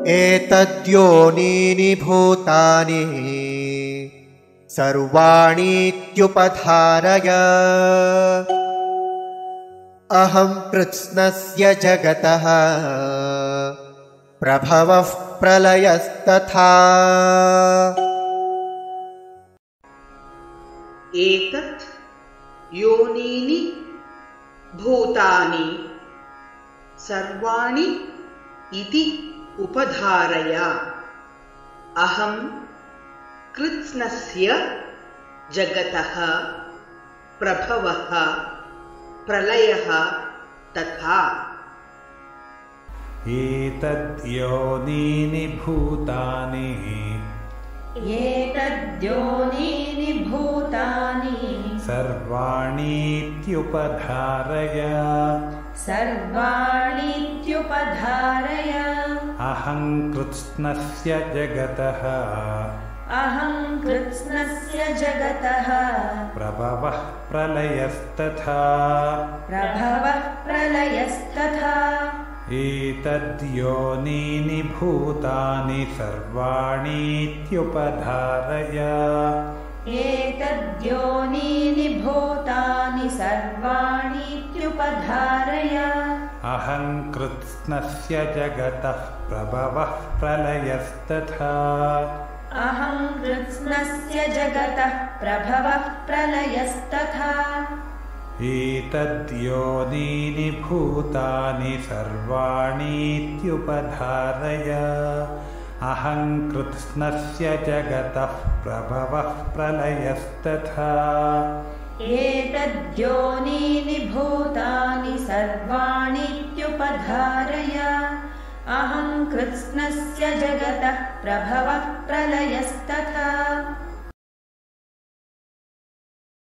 एतद्योनीनि भूतानि सर्वाणीत्युपधारय अहं कृत्स्नस्य जगतः प्रभवः प्रलयस्तथा। एतत् योनीनि भूतानि सर्वाणि इति उपधारय अहं कृत्स्नस्य जगतः प्रभवः प्रलयः तथा। एतद्योनीनि भूतानि सर्वाणीत्युपधारय अहं कृत्स्नस्य जगतः प्रभवः प्रलयस्तथा। एतद्योनीनि भूतानि सर्वाणीत्युपधारय अहं कृत्स्नस्य जगतः प्रभवः प्रलयस्तथा। एतद्योनीनि भूतानि सर्वाणीत्युपधारय अहं कृत्स्नस्य जगतः प्रभवः प्रलयस्तथा। एतद्योनीनि भूतानि सर्वाणीत्युपधारय अहं कृत्स्नस्य जगतः प्रभवः प्रलयस्तथा।